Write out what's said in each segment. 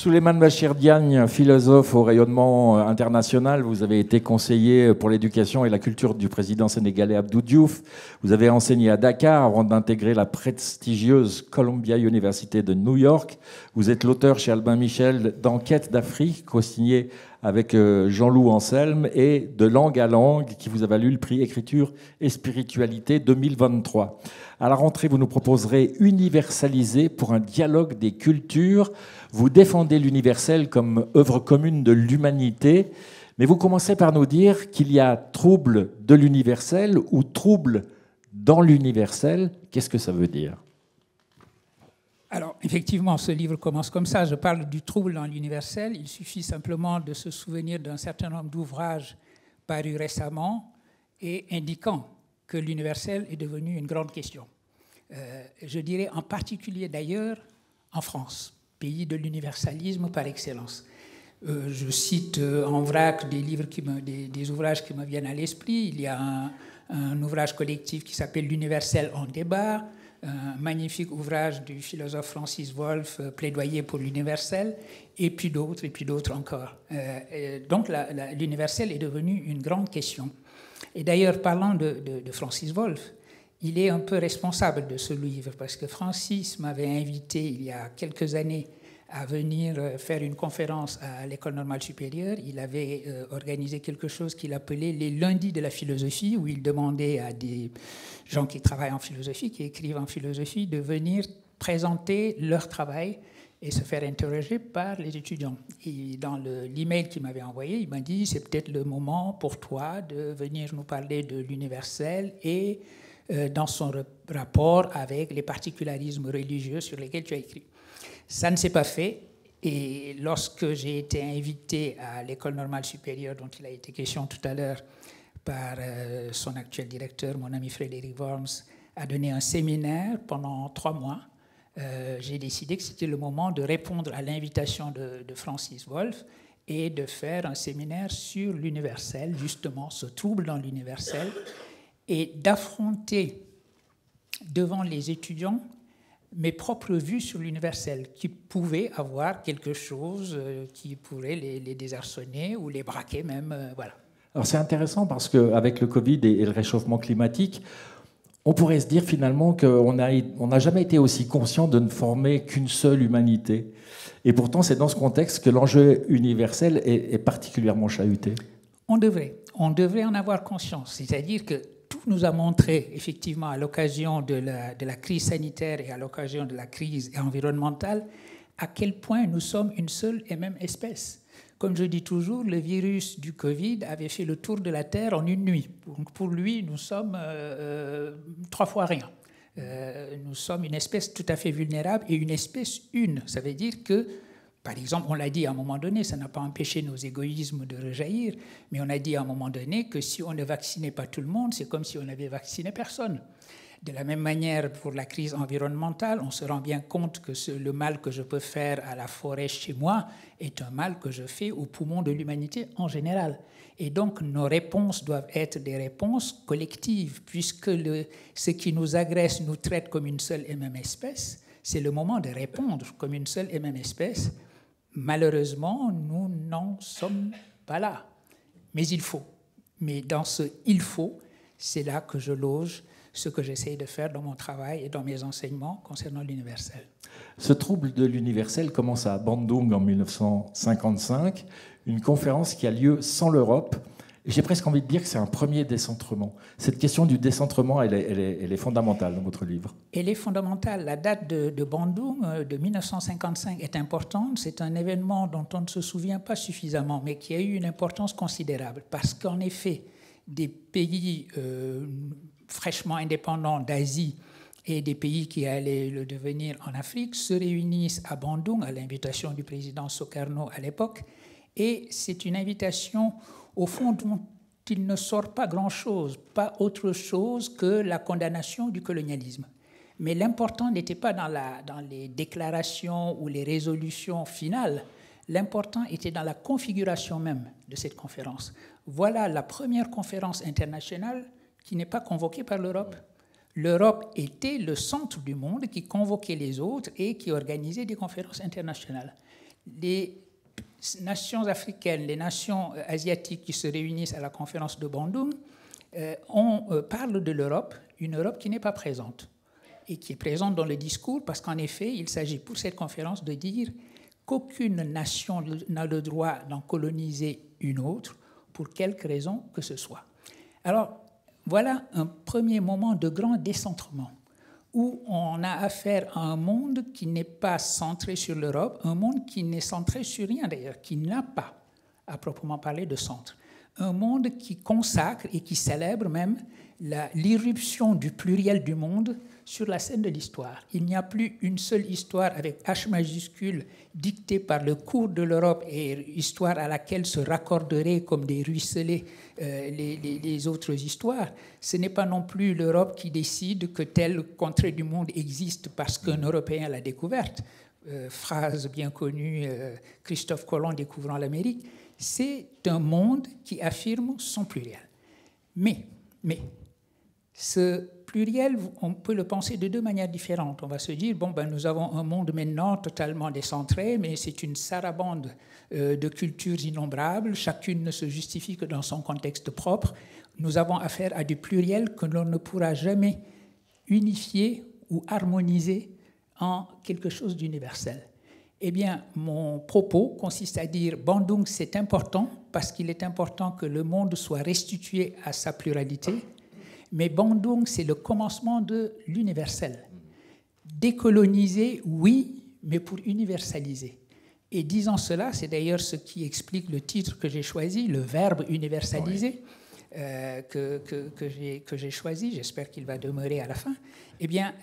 Souleymane Bachir Diagne, philosophe au rayonnement international, vous avez été conseiller pour l'éducation et la culture du président sénégalais Abdou Diouf. Vous avez enseigné à Dakar avant d'intégrer la prestigieuse Columbia University de New York. Vous êtes l'auteur chez Albin Michel d'Enquête d'Afrique, co-signé avec Jean-Loup Anselme, et de Langue à langue, qui vous a valu le prix Écriture et Spiritualité 2023. À la rentrée, vous nous proposerez Universaliser pour un dialogue des cultures. Vous défendez l'universel comme œuvre commune de l'humanité, mais vous commencez par nous dire qu'il y a trouble de l'universel ou trouble dans l'universel. Qu'est-ce que ça veut dire ? Alors, effectivement, ce livre commence comme ça. Je parle du trouble dans l'universel. Il suffit simplement de se souvenir d'un certain nombre d'ouvrages parus récemment et indiquant que l'universel est devenu une grande question. Je dirais en particulier d'ailleurs en France, pays de l'universalisme par excellence. Je cite en vrac des ouvrages qui me viennent à l'esprit. Il y a un ouvrage collectif qui s'appelle L'universel en débat, un magnifique ouvrage du philosophe Francis Wolff, Plaidoyer pour l'universel, et puis d'autres encore. Donc l'universel est devenu une grande question. Et d'ailleurs, parlant de Francis Wolff, il est un peu responsable de ce livre, parce que Francis m'avait invité il y a quelques années à venir faire une conférence à l'École normale supérieure. Il avait organisé quelque chose qu'il appelait les lundis de la philosophie, où il demandait à des gens qui travaillent en philosophie, qui écrivent en philosophie, de venir présenter leur travail et se faire interroger par les étudiants. Et dans l'email qu'il m'avait envoyé, il m'a dit « c'est peut-être le moment pour toi de venir nous parler de l'universel et dans son rapport avec les particularismes religieux sur lesquels tu as écrit ». Ça ne s'est pas fait, et lorsque j'ai été invité à l'École normale supérieure, dont il a été question tout à l'heure, par son actuel directeur, mon ami Frédéric Worms, à donner un séminaire pendant 3 mois, j'ai décidé que c'était le moment de répondre à l'invitation de Francis Wolff et de faire un séminaire sur l'universel, justement, ce trouble dans l'universel, et d'affronter devant les étudiants mes propres vues sur l'universel, qui pouvaient avoir quelque chose qui pourrait les désarçonner ou les braquer même. Voilà. Alors c'est intéressant parce qu'avec le Covid et le réchauffement climatique, on pourrait se dire finalement qu'on n'a jamais été aussi conscient de ne former qu'une seule humanité. Et pourtant, c'est dans ce contexte que l'enjeu universel est particulièrement chahuté. On devrait en avoir conscience. C'est-à-dire que tout nous a montré, effectivement, à l'occasion de la crise sanitaire et à l'occasion de la crise environnementale, à quel point nous sommes une seule et même espèce. Comme je dis toujours, le virus du Covid avait fait le tour de la Terre en une nuit. Donc pour lui, nous sommes 3 fois rien. Nous sommes une espèce tout à fait vulnérable et une espèce une. Ça veut dire que, par exemple, on l'a dit à un moment donné, ça n'a pas empêché nos égoïsmes de rejaillir, mais on a dit à un moment donné que si on ne vaccinait pas tout le monde, c'est comme si on n'avait vacciné personne. De la même manière, pour la crise environnementale, on se rend bien compte que le mal que je peux faire à la forêt chez moi est un mal que je fais aux poumons de l'humanité en général. Et donc, nos réponses doivent être des réponses collectives, puisque ce qui nous agresse nous traite comme une seule et même espèce. C'est le moment de répondre comme une seule et même espèce. Malheureusement, nous n'en sommes pas là. Mais il faut. Mais dans ce « il faut », c'est là que je loge ce que j'essaye de faire dans mon travail et dans mes enseignements concernant l'universel. Ce trouble de l'universel commence à Bandung en 1955, une conférence qui a lieu sans l'Europe. J'ai presque envie de dire que c'est un premier décentrement. Cette question du décentrement, elle est fondamentale dans votre livre. Elle est fondamentale. La date de Bandung de 1955 est importante. C'est un événement dont on ne se souvient pas suffisamment, mais qui a eu une importance considérable. Parce qu'en effet, des pays fraîchement indépendants d'Asie et des pays qui allaient le devenir en Afrique se réunissent à Bandung à l'invitation du président Sukarno à l'époque. Et c'est une invitation, au fond, dont il ne sort pas grand-chose, pas autre chose que la condamnation du colonialisme. Mais l'important n'était pas dans les déclarations ou les résolutions finales. L'important était dans la configuration même de cette conférence. Voilà la première conférence internationale qui n'est pas convoquée par l'Europe. L'Europe était le centre du monde qui convoquait les autres et qui organisait des conférences internationales. les nations africaines, les nations asiatiques qui se réunissent à la conférence de Bandung, parle de l'Europe, une Europe qui n'est pas présente et qui est présente dans le discours parce qu'en effet, il s'agit pour cette conférence de dire qu'aucune nation n'a le droit d'en coloniser une autre pour quelque raison que ce soit. Alors, voilà un premier moment de grand décentrement où on a affaire à un monde qui n'est pas centré sur l'Europe, un monde qui n'est centré sur rien d'ailleurs, qui n'a pas, à proprement parler, de centre. Un monde qui consacre et qui célèbre même l'irruption du pluriel du monde sur la scène de l'histoire. Il n'y a plus une seule histoire avec H majuscule dictée par le cours de l'Europe et histoire à laquelle se raccorderaient comme des ruisselets les autres histoires. Ce n'est pas non plus l'Europe qui décide que telle contrée du monde existe parce qu'un Européen l'a découverte. Phrase bien connue, Christophe Colomb découvrant l'Amérique. C'est un monde qui affirme son pluriel. Mais ce pluriel, on peut le penser de deux manières différentes. On va se dire, nous avons un monde maintenant totalement décentré, mais c'est une sarabande de cultures innombrables, chacune ne se justifie que dans son contexte propre. Nous avons affaire à du pluriel que l'on ne pourra jamais unifier ou harmoniser en quelque chose d'universel. Eh bien, mon propos consiste à dire Bandung, c'est important parce qu'il est important que le monde soit restitué à sa pluralité, mais Bandung, c'est le commencement de l'universel. Décoloniser, oui, mais pour universaliser. Et disant cela, c'est d'ailleurs ce qui explique le titre que j'ai choisi, le verbe universaliser, que j'ai choisi, j'espère qu'il va demeurer à la fin. Eh bien,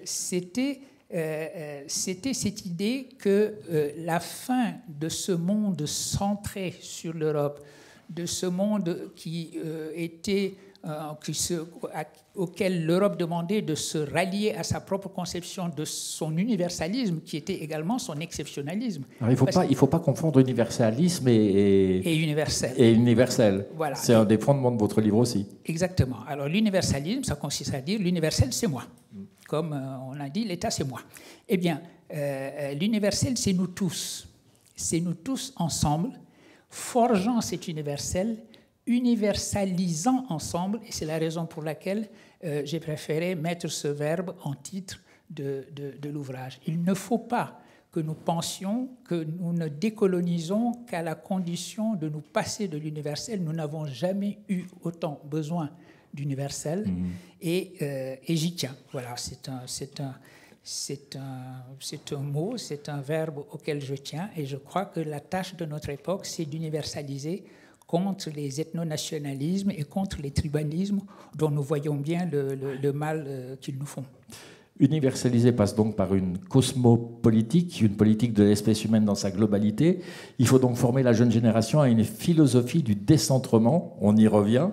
c'était cette idée que la fin de ce monde centré sur l'Europe, de ce monde auquel l'Europe demandait de se rallier à sa propre conception de son universalisme, qui était également son exceptionnalisme. Alors, il ne faut pas confondre universalisme et universel. Voilà. C'est un des fondements de votre livre aussi. Exactement. Alors l'universalisme, ça consiste à dire l'universel, c'est moi. Comme on a dit, l'État, c'est moi. Eh bien, l'universel, c'est nous tous. C'est nous tous ensemble, forgeant cet universel, universalisant ensemble, et c'est la raison pour laquelle j'ai préféré mettre ce verbe en titre de l'ouvrage. Il ne faut pas que nous pensions que nous ne décolonisons qu'à la condition de nous passer de l'universel. Nous n'avons jamais eu autant besoin d'universel, et j'y tiens. Voilà, c'est un mot, c'est un verbe auquel je tiens, et je crois que la tâche de notre époque, c'est d'universaliser contre les ethnonationalismes et contre les tribalismes dont nous voyons bien le mal qu'ils nous font. Universaliser passe donc par une cosmopolitique, une politique de l'espèce humaine dans sa globalité. Il faut donc former la jeune génération à une philosophie du décentrement, on y revient.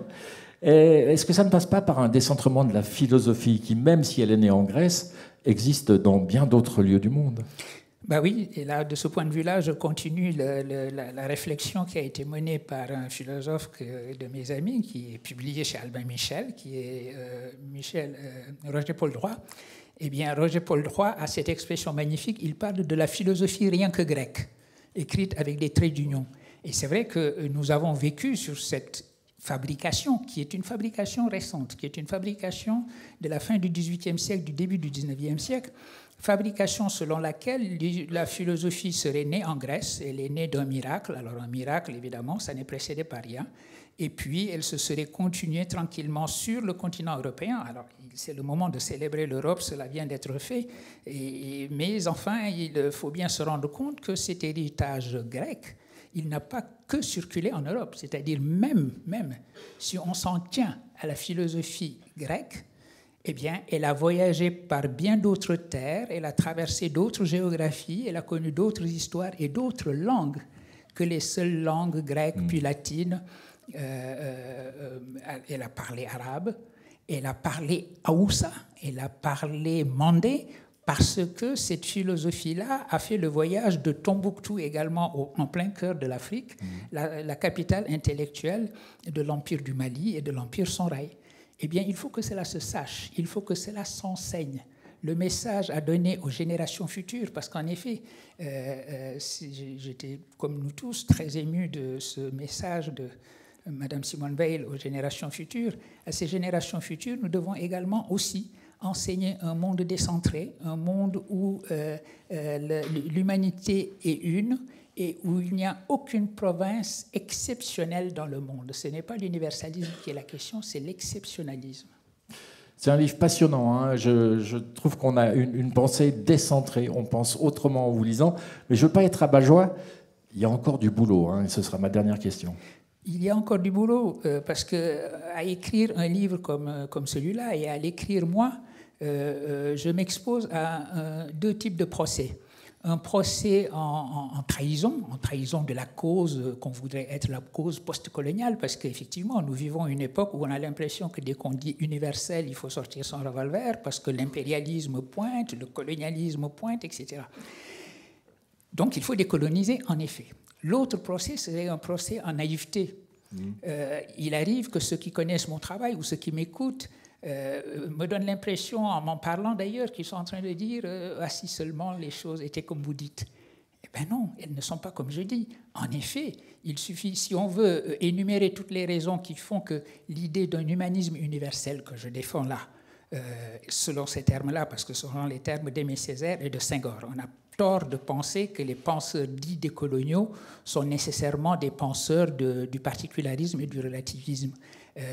Est-ce que ça ne passe pas par un décentrement de la philosophie qui, même si elle est née en Grèce, existe dans bien d'autres lieux du monde ? Oui, et là, de ce point de vue-là, je continue la réflexion qui a été menée par un philosophe de mes amis, qui est publié chez Albin Michel, qui est Roger-Paul Droit. Eh bien, Roger-Paul Droit a cette expression magnifique, il parle de la philosophie rien que grecque, écrite avec des traits d'union. Et c'est vrai que nous avons vécu sur cette fabrication, qui est une fabrication récente, qui est une fabrication de la fin du XVIIIe siècle, du début du XIXe siècle, fabrication selon laquelle la philosophie serait née en Grèce, elle est née d'un miracle, alors un miracle évidemment, ça n'est précédé par rien, et puis elle se serait continuée tranquillement sur le continent européen. Alors c'est le moment de célébrer l'Europe, cela vient d'être fait, mais enfin il faut bien se rendre compte que cet héritage grec, il n'a pas que circulé en Europe, c'est-à-dire même si on s'en tient à la philosophie grecque, eh bien, elle a voyagé par bien d'autres terres, elle a traversé d'autres géographies, elle a connu d'autres histoires et d'autres langues que les seules langues grecques puis latines. Elle a parlé arabe, elle a parlé haoussa, elle a parlé mandé, parce que cette philosophie-là a fait le voyage de Tombouctou également en plein cœur de l'Afrique, la capitale intellectuelle de l'Empire du Mali et de l'Empire Sonrai. Eh bien, il faut que cela se sache, il faut que cela s'enseigne. le message à donner aux générations futures, parce qu'en effet, j'étais, comme nous tous, très ému de ce message de Madame Simone Veil aux générations futures. À ces générations futures, nous devons également aussi enseigner un monde décentré, un monde où l'humanité est une et où il n'y a aucune province exceptionnelle dans le monde. Ce n'est pas l'universalisme qui est la question, c'est l'exceptionnalisme. C'est un livre passionnant, hein. Je trouve qu'on a une pensée décentrée, on pense autrement en vous lisant, mais je ne veux pas être rabat-joie, il y a encore du boulot, hein, et ce sera ma dernière question. Il y a encore du boulot, parce qu'à écrire un livre comme celui-là, et à l'écrire moi, je m'expose à deux types de procès. Un procès en trahison de la cause qu'on voudrait être la cause post-coloniale, parce qu'effectivement, nous vivons une époque où on a l'impression que dès qu'on dit universel, il faut sortir son revolver, parce que l'impérialisme pointe, le colonialisme pointe, etc. Donc il faut décoloniser, en effet. L'autre procès, c'est un procès en naïveté. Il arrive que ceux qui connaissent mon travail ou ceux qui m'écoutent me donnent l'impression, en m'en parlant d'ailleurs, qu'ils sont en train de dire « Ah, si seulement les choses étaient comme vous dites ». Eh bien non, elles ne sont pas comme je dis. En effet, il suffit, si on veut énumérer toutes les raisons qui font que l'idée d'un humanisme universel que je défends là, selon ces termes-là, parce que ce sont les termes d'Aimé Césaire et de Senghor, on a tort de penser que les penseurs dits décoloniaux sont nécessairement des penseurs du particularisme et du relativisme.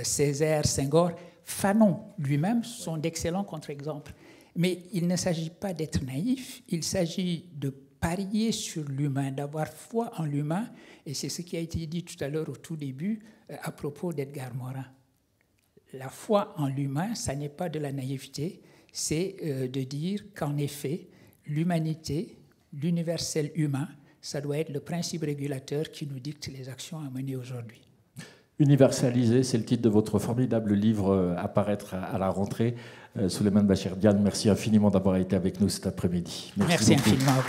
Césaire, Senghor, Fanon lui-même sont d'excellents contre-exemples. Mais il ne s'agit pas d'être naïf, il s'agit de parier sur l'humain, d'avoir foi en l'humain, et c'est ce qui a été dit tout à l'heure au tout début à propos d'Edgar Morin. La foi en l'humain, ça n'est pas de la naïveté, c'est de dire qu'en effet, l'humanité, l'universel humain, ça doit être le principe régulateur qui nous dicte les actions à mener aujourd'hui. Universaliser, c'est le titre de votre formidable livre à paraître à la rentrée. Souleymane Bachir Diagne, merci infiniment d'avoir été avec nous cet après-midi. Merci infiniment.